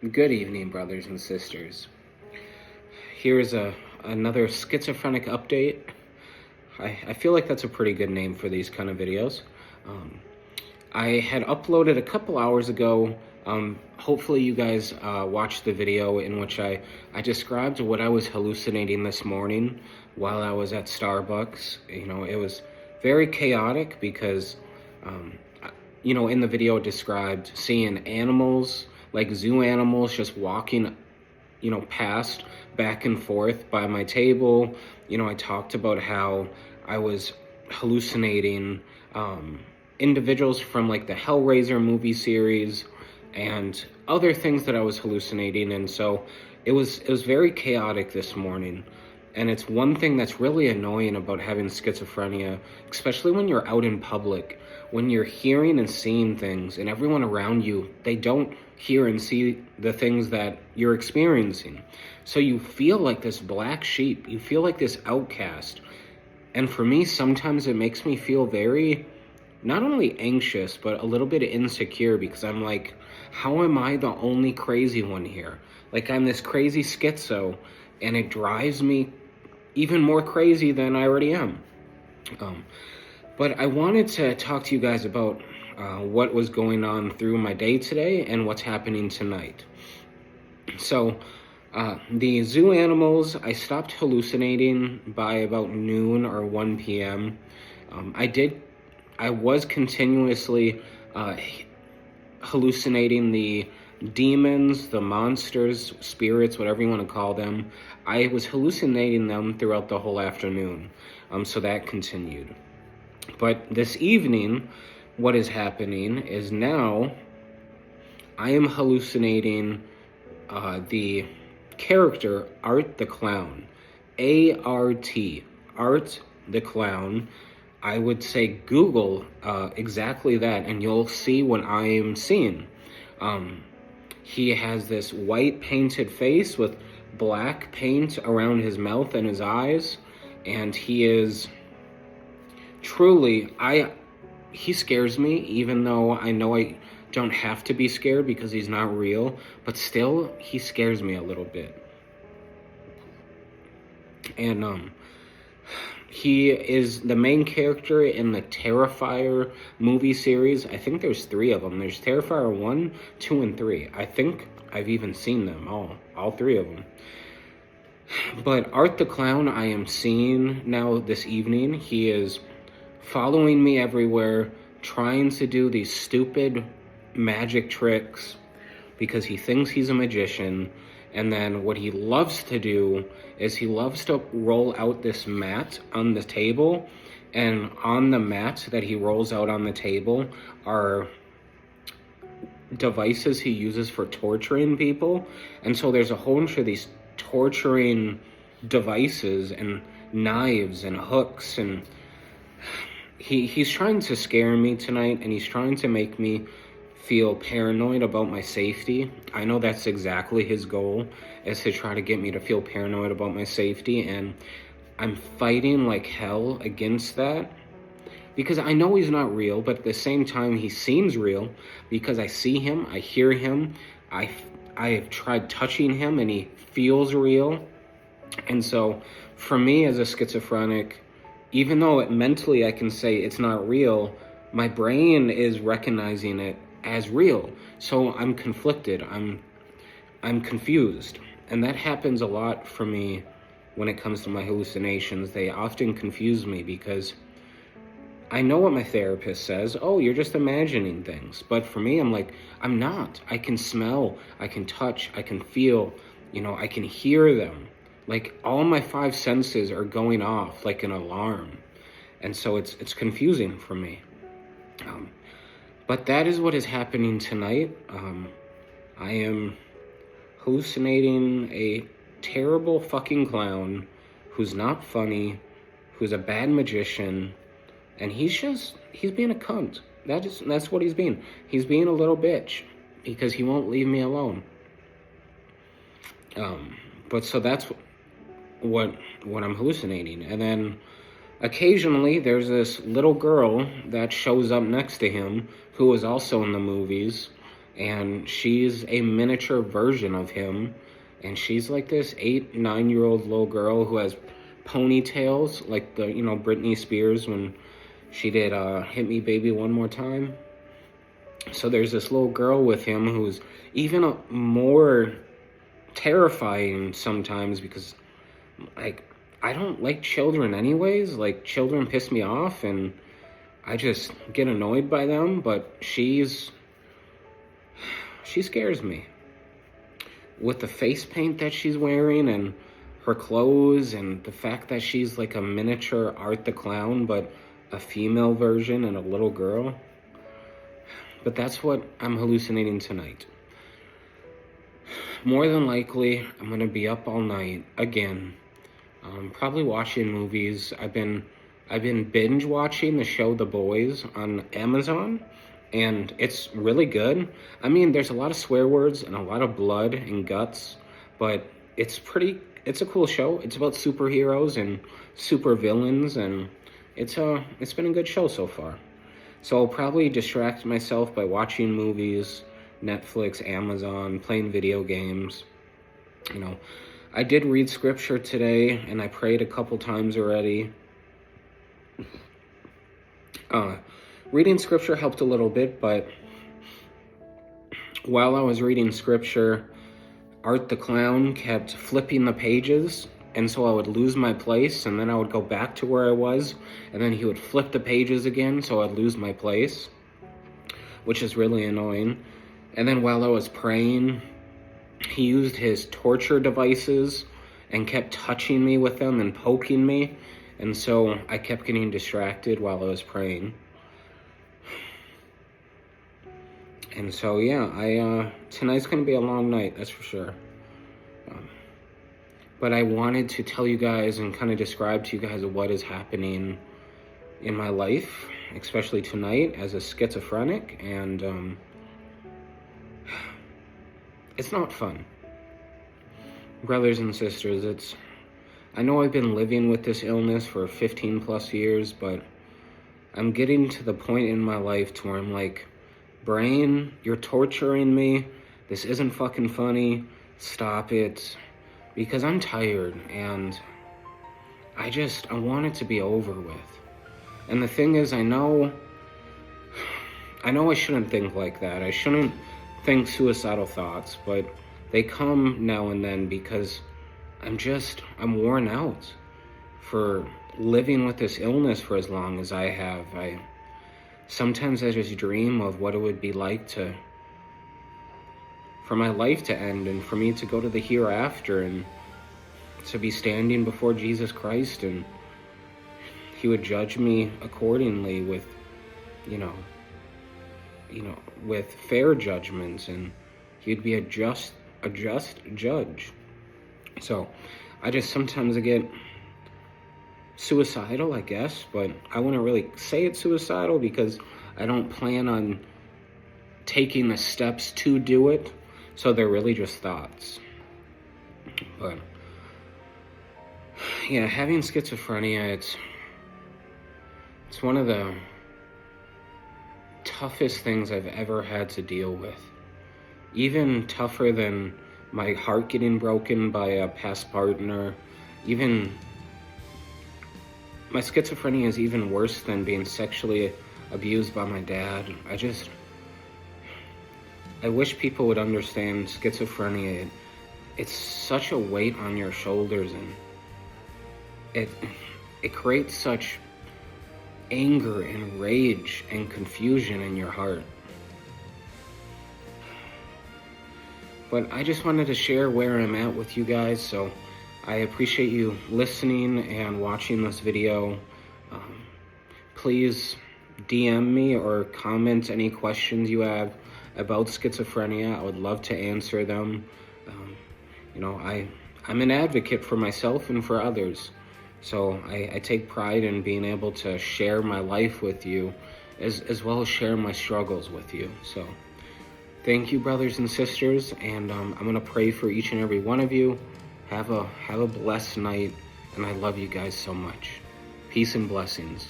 Good evening, brothers and sisters. Here's another schizophrenic update. I feel like that's a pretty good name for these kind of videos. I had uploaded a couple hours ago. Hopefully you guys watched the video in which I described what I was hallucinating this morning while I was at Starbucks. It was very chaotic because, in the video it described seeing animals, like zoo animals, just walking, past back and forth by my table. I talked about how I was hallucinating individuals from like the Hellraiser movie series and other things that I was hallucinating. And so it was very chaotic this morning. And it's one thing that's really annoying about having schizophrenia, especially when you're out in public, when you're hearing and seeing things and everyone around you, they don't hear and see the things that you're experiencing. So you feel like this black sheep, you feel like this outcast. And for me, sometimes it makes me feel very, not only anxious, but a little bit insecure, because I'm like, how am I the only crazy one here? Like, I'm this crazy schizo, and it drives me even more crazy than I already am. But I wanted to talk to you guys about what was going on through my day today and what's happening tonight. So, the zoo animals, I stopped hallucinating by about noon or 1 p.m. I was continuously hallucinating the demons, the monsters, spirits, whatever you want to call them. I was hallucinating them throughout the whole afternoon. So that continued. But this evening, what is happening is now I am hallucinating the character Art the Clown. A-R-T, Art the Clown. I would say Google exactly that, and you'll see what I am seeing. He has this white painted face with black paint around his mouth and his eyes, and he is truly, he scares me, even though I know I don't have to be scared because he's not real, but still, he scares me a little bit. And he is the main character in the Terrifier movie series. I think there's 3 of them. There's Terrifier 1, 2, and 3. I think I've even seen them all 3 of them. But Art the Clown I am seeing now this evening. He is following me everywhere, trying to do these stupid magic tricks because he thinks he's a magician. And then what he loves to do is he loves to roll out this mat on the table, and on the mat that he rolls out on the table are devices he uses for torturing people. And so there's a whole bunch of these torturing devices and knives and hooks, and he's trying to scare me tonight, and he's trying to make me feel paranoid about my safety. I know that's exactly his goal, is to try to get me to feel paranoid about my safety, and I'm fighting like hell against that because I know he's not real, but at the same time he seems real because I see him, I hear him, I have tried touching him and he feels real. And so for me as a schizophrenic, even though mentally I can say it's not real, my brain is recognizing it as real. So I'm conflicted. I'm confused. And that happens a lot for me when it comes to my hallucinations. They often confuse me because I know what my therapist says. Oh, you're just imagining things. But for me, I'm like, I'm not. I can smell, I can touch, I can feel, I can hear them. Like all my 5 senses are going off like an alarm. And so it's confusing for me. But that is what is happening tonight. I am hallucinating a terrible fucking clown who's not funny, who's a bad magician, and he's being a cunt. That's what he's being. He's being a little bitch because he won't leave me alone. But so that's what I'm hallucinating. And then occasionally there's this little girl that shows up next to him who was also in the movies, and she's a miniature version of him, and she's like this 8-9-year-old little girl who has ponytails, like the, you know, Britney Spears when she did Hit Me Baby One More Time. So there's this little girl with him who's even more terrifying sometimes, because, like, I don't like children anyways. Like, children piss me off and I just get annoyed by them, but she scares me. With the face paint that she's wearing and her clothes and the fact that she's like a miniature Art the Clown, but a female version and a little girl. But that's what I'm hallucinating tonight. More than likely, I'm gonna be up all night again. Probably watching movies. I've been binge watching the show The Boys on Amazon, and it's really good. I mean, there's a lot of swear words and a lot of blood and guts, but it's a cool show. It's about superheroes and super villains, and it's been a good show so far. So I'll probably distract myself by watching movies, Netflix, Amazon, playing video games. You know, I did read scripture today, and I prayed a couple times already. Reading scripture helped a little bit, but while I was reading scripture, Art the Clown kept flipping the pages, and so I would lose my place, and then I would go back to where I was, and then he would flip the pages again, so I'd lose my place, which is really annoying. And then while I was praying, he used his torture devices and kept touching me with them and poking me, and so I kept getting distracted while I was praying. And so, yeah, tonight's going to be a long night, that's for sure. But I wanted to tell you guys and kind of describe to you guys what is happening in my life, especially tonight as a schizophrenic, and it's not fun. Brothers and sisters, I know I've been living with this illness for 15 plus years, but I'm getting to the point in my life to where I'm like, brain, you're torturing me. This isn't fucking funny. Stop it. Because I'm tired, and I want it to be over with. And the thing is, I know I shouldn't think like that. I shouldn't think suicidal thoughts, but they come now and then because I'm worn out for living with this illness for as long as I have. Sometimes I just dream of what it would be like for my life to end and for me to go to the hereafter and to be standing before Jesus Christ, and he would judge me accordingly with, with fair judgments, and he'd be a just judge. So I just sometimes get suicidal, I guess, but I wouldn't really say it's suicidal because I don't plan on taking the steps to do it. So they're really just thoughts. But yeah, having schizophrenia, it's one of the toughest things I've ever had to deal with. Even tougher than my heart getting broken by a past partner. Even my schizophrenia is even worse than being sexually abused by my dad. I wish people would understand schizophrenia. It's such a weight on your shoulders, and it creates such anger and rage and confusion in your heart. But I just wanted to share where I'm at with you guys, so I appreciate you listening and watching this video. Please DM me or comment any questions you have about schizophrenia. I would love to answer them. I'm an advocate for myself and for others. So I take pride in being able to share my life with you as well as share my struggles with you. So thank you, brothers and sisters, and I'm going to pray for each and every one of you. Have a blessed night, and I love you guys so much. Peace and blessings.